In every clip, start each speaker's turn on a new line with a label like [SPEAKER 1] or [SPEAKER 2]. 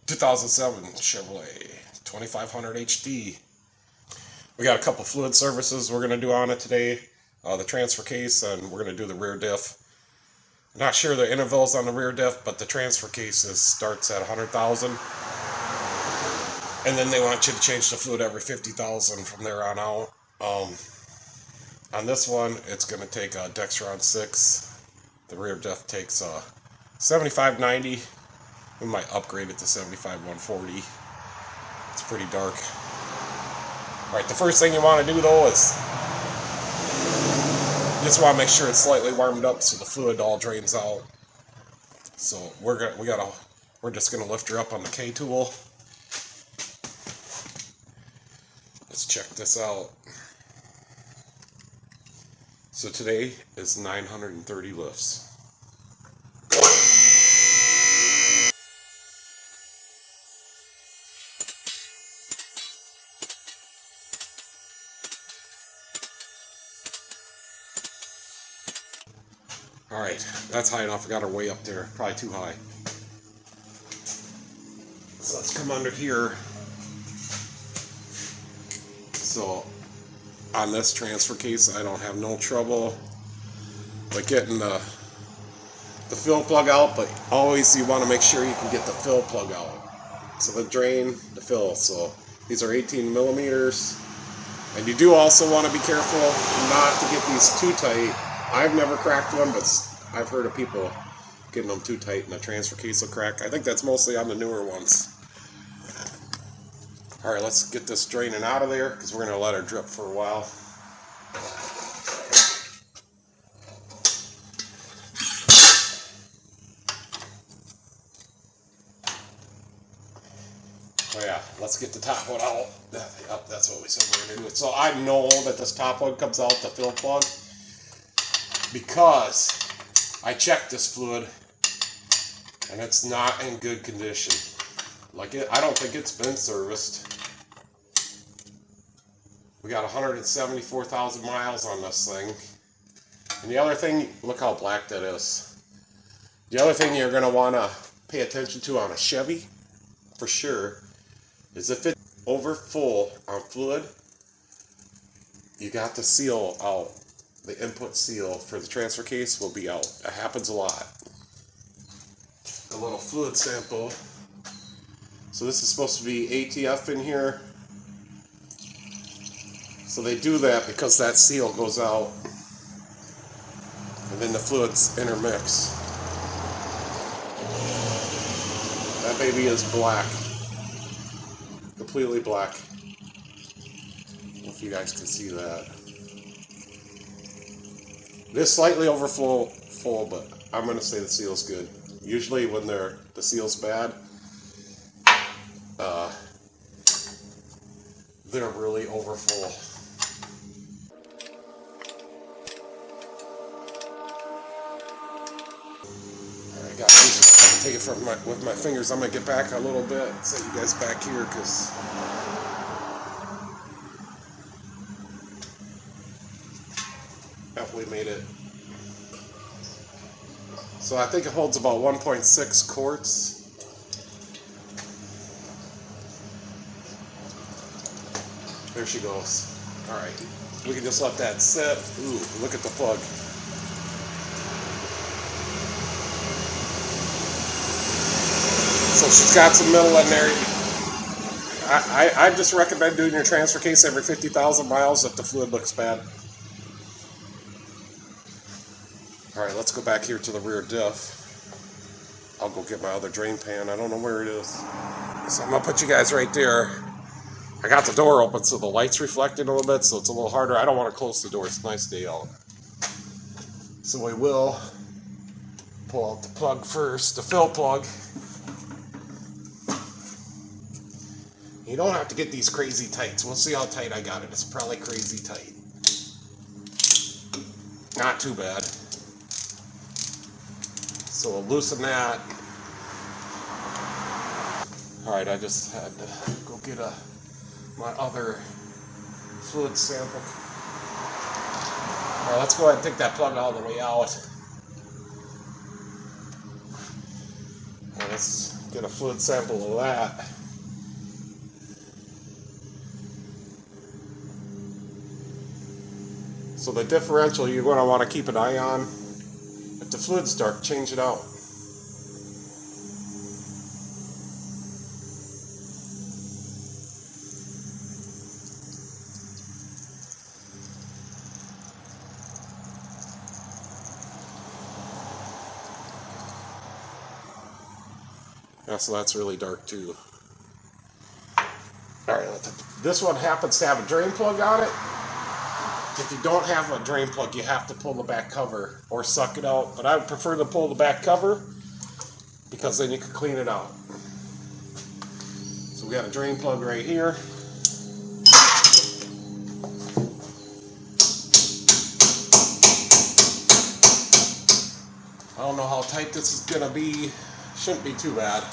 [SPEAKER 1] 2007 Chevrolet 2500 HD. We got a couple fluid services we're going to do on it today. The transfer case, and we're going to do the rear diff. Not sure the intervals on the rear diff, but the transfer case starts at 100,000. And then they want you to change the fluid every 50,000 from there on out. On this one, it's going to take a Dextron 6. The rear diff takes 7590. We might upgrade it to 75140. It's pretty dark. Alright, the first thing you want to do though is you just want to make sure it's slightly warmed up so the fluid all drains out. So we're just gonna lift her up on the K tool. Let's check this out. So today is 930 lifts. Alright, that's high enough. I got her way up there. Probably too high. So let's come under here. So on this transfer case, I don't have no trouble with getting the fill plug out, but always you want to make sure you can get the fill plug out. So the drain, the fill. So these are 18 millimeters. And you do also want to be careful not to get these too tight. I've never cracked one, but I've heard of people getting them too tight and the transfer case will crack. I think that's mostly on the newer ones. Alright, let's get this draining out of there because we're going to let her drip for a while. Oh yeah, let's get the top one out. Yep, that's what we said we were going to do. So I know that this top one comes out, the fill plug, because I checked this fluid and it's not in good condition. I don't think it's been serviced. We got 174,000 miles on this thing. And the other thing, look how black that is. The other thing you're going to want to pay attention to on a Chevy, for sure, is if it's over full on fluid, you got the seal out. The input seal for the transfer case will be out. It happens a lot. A little fluid sample. So this is supposed to be ATF in here. So they do that because that seal goes out. And then the fluids intermix. That baby is black. Completely black. I don't know if you guys can see that. It is slightly full, but I'm going to say the seal's good. Usually when the seal's bad, they're really overfull. Alright guys, take it with my fingers. I'm going to get back a little bit, set you guys back here because we made it. So I think it holds about 1.6 quarts. There she goes. Alright, we can just let that sit. Ooh, look at the plug. So she's got some metal in there. I just recommend doing your transfer case every 50,000 miles if the fluid looks bad. Alright, let's go back here to the rear diff. I'll go get my other drain pan. I don't know where it is. So I'm going to put you guys right there. I got the door open so the light's reflecting a little bit, so it's a little harder. I don't want to close the door. It's a nice day out. So we will pull out the plug first, the fill plug. You don't have to get these crazy tight. So we'll see how tight I got it. It's probably crazy tight. Not too bad. So we'll loosen that. Alright, I just had to go get my other fluid sample. Alright, let's go ahead and take that plug all the way out. Let's Get a fluid sample of that. So the differential you're going to want to keep an eye on. If the fluid's dark, change it out. Yeah, so that's really dark too. Alright, this one happens to have a drain plug on it. If you don't have a drain plug, you have to pull the back cover or suck it out. But I would prefer to pull the back cover because then you can clean it out. So we got a drain plug right here. I don't know how tight this is going to be. Shouldn't be too bad.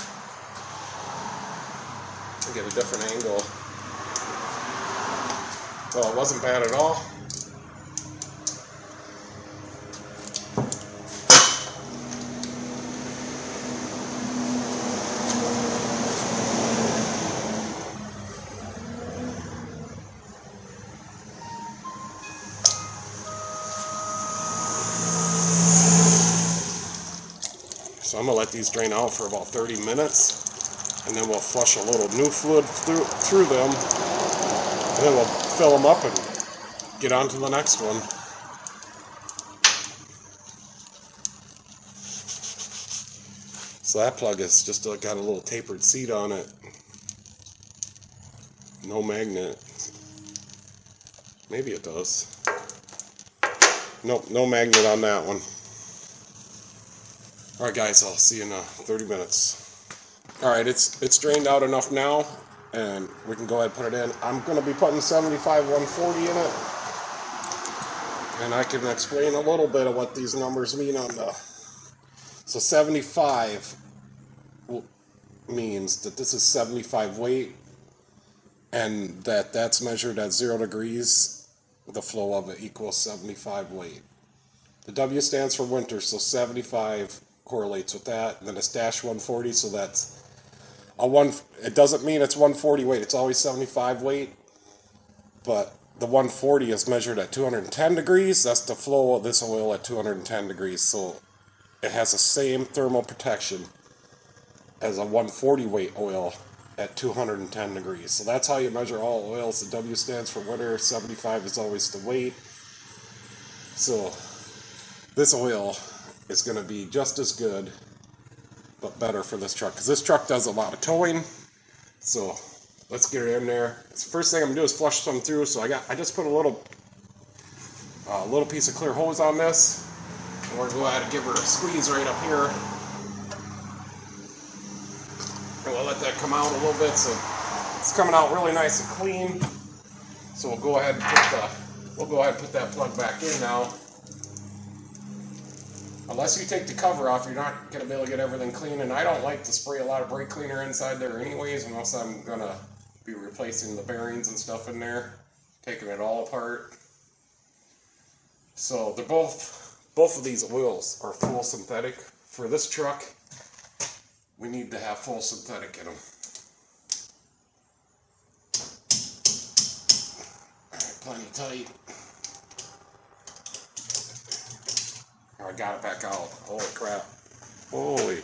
[SPEAKER 1] I'll get a different angle. Well, it wasn't bad at all. So I'm going to let these drain out for about 30 minutes, and then we'll flush a little new fluid through them, and then we'll fill them up and get on to the next one. So that plug has just got a little tapered seat on it. No magnet. Maybe it does. Nope, no magnet on that one. Alright guys, I'll see you in 30 minutes. Alright, it's drained out enough now, and we can go ahead and put it in. I'm going to be putting 75 140 in it, and I can explain a little bit of what these numbers mean on the... So 75 means that this is 75 weight, and that's measured at 0 degrees. The flow of it equals 75 weight. The W stands for winter, so 75 correlates with that. And then it's dash 140, so that's a it doesn't mean it's 140 weight, it's always 75 weight. But the 140 is measured at 210 degrees. That's the flow of this oil at 210 degrees. So it has the same thermal protection as a 140 weight oil at 210 degrees. So that's how you measure all oils. The W stands for winter, 75 is always the weight. So this oil is going to be just as good, but better for this truck, because this truck does a lot of towing. So let's get it in there. The first thing I'm going to do is flush some through. So I just put a little piece of clear hose on this. And we're going to go ahead and give her a squeeze right up here. And we'll let that come out a little bit. So it's coming out really nice and clean. So we'll go ahead and put that plug back in now. Unless you take the cover off, you're not going to be able to get everything clean. And I don't like to spray a lot of brake cleaner inside there anyways, unless I'm going to be replacing the bearings and stuff in there, taking it all apart. So they're both of these oils are full synthetic. For this truck, we need to have full synthetic in them. Alright, plenty tight. I got it back out. Holy crap. Holy.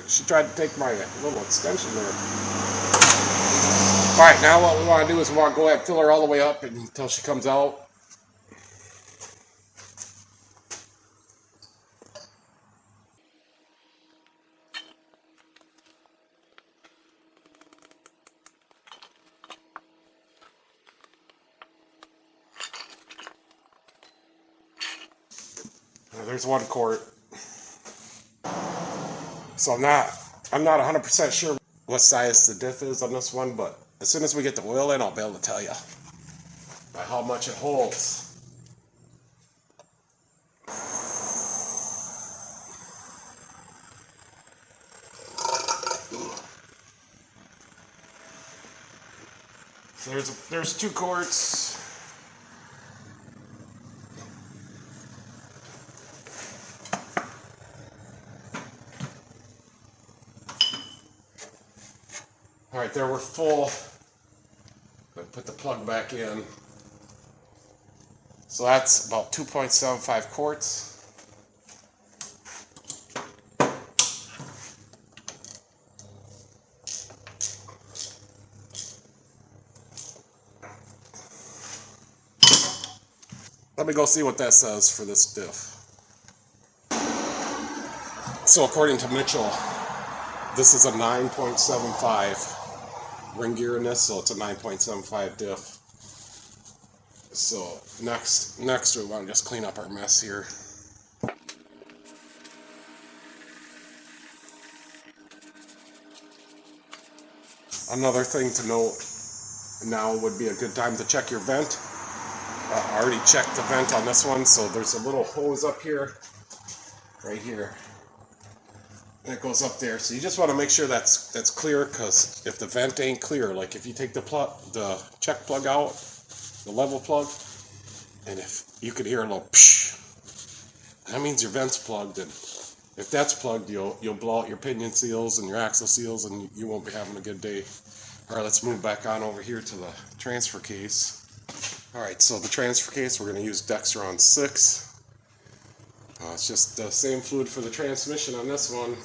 [SPEAKER 1] She tried to take my little extension there. Alright, now what we want to do is we want to go ahead and fill her all the way up until she comes out. There's 1 quart. So I'm not 100% sure what size the diff is on this one, but as soon as we get the oil in, I'll be able to tell you by how much it holds. So there's 2 quarts. Alright, there we're full. Put the plug back in. So that's about 2.75 quarts. Let me go see what that says for this diff. So according to Mitchell, this is a 9.75 ring gear in this, so it's a 9.75 diff. So next we want to just clean up our mess here. Another thing to note, now would be a good time to check your vent. I already checked the vent on this one, so there's a little hose up here, right here. And it goes up there, so you just want to make sure that's clear, because if the vent ain't clear, like if you take the check plug out, the level plug, and if you could hear a little psh, that means your vent's plugged, and if that's plugged, you'll blow out your pinion seals and your axle seals, and you won't be having a good day. Alright, let's move back on over here to the transfer case. Alright, so the transfer case, we're going to use Dextron 6. It's just the same fluid for the transmission on this one.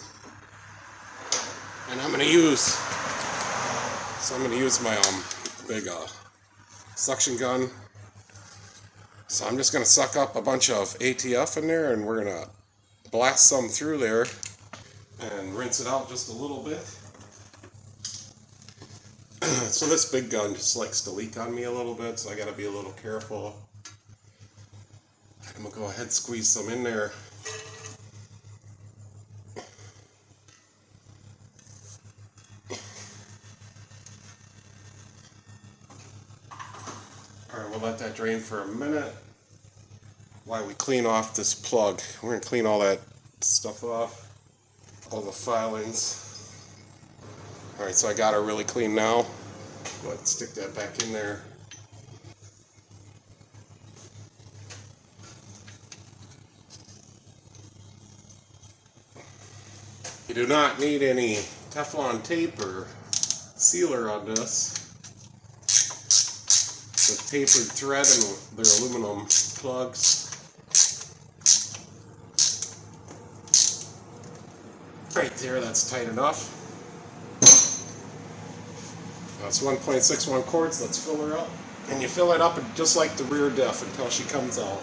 [SPEAKER 1] And I'm going to use my big suction gun. So I'm just going to suck up a bunch of ATF in there, and we're going to blast some through there and rinse it out just a little bit. So this big gun just likes to leak on me a little bit, so I got to be a little careful. I'm going to go ahead and squeeze some in there. Alright, we'll let that drain for a minute while we clean off this plug. We're going to clean all that stuff off, all the filings. Alright, so I got her really clean now. Go ahead and stick that back in there. You do not need any Teflon tape or sealer on this. The tapered thread and their aluminum plugs. Right there, that's tight enough. That's 1.61 quarts. Let's fill her up. And you fill it up just like the rear diff until she comes out.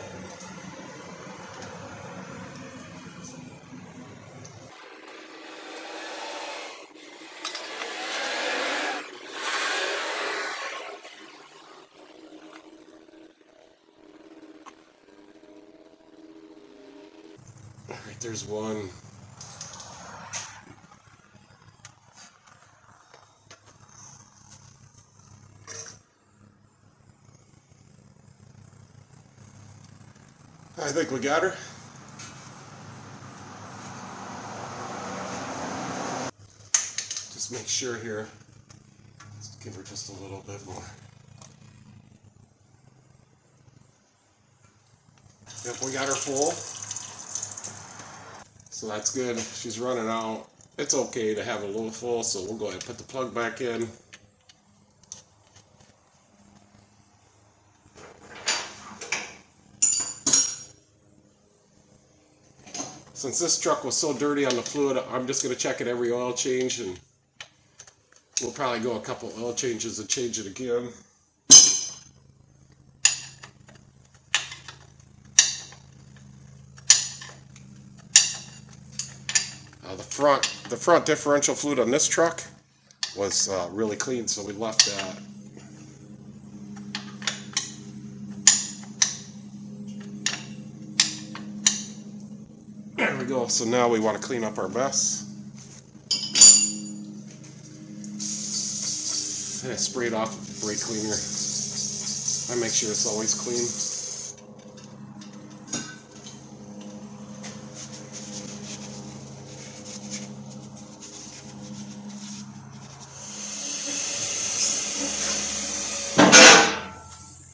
[SPEAKER 1] Alright, there's one. I think we got her. Just make sure here. Let's give her just a little bit more. Yep, we got her full. So that's good. She's running out. It's okay to have a little full, so we'll go ahead and put the plug back in. Since this truck was so dirty on the fluid, I'm just going to check it every oil change, and we'll probably go a couple oil changes and change it again. The front differential fluid on this truck was really clean, so we left that. There we go. So now we want to clean up our mess. I spray it off with brake cleaner. I make sure it's always clean.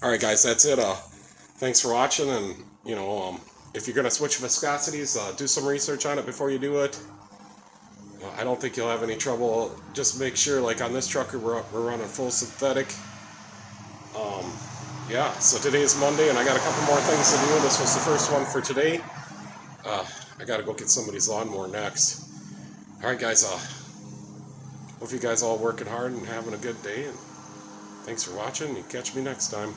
[SPEAKER 1] Alright guys, that's it. Thanks for watching, and if you're going to switch viscosities, do some research on it before you do it. I don't think you'll have any trouble. Just make sure, like on this trucker, we're running full synthetic. Yeah, so today's Monday, and I got a couple more things to do. This was the first one for today. I got to go get somebody's lawnmower next. All right, guys. Hope you guys all working hard and having a good day. And thanks for watching. You catch me next time.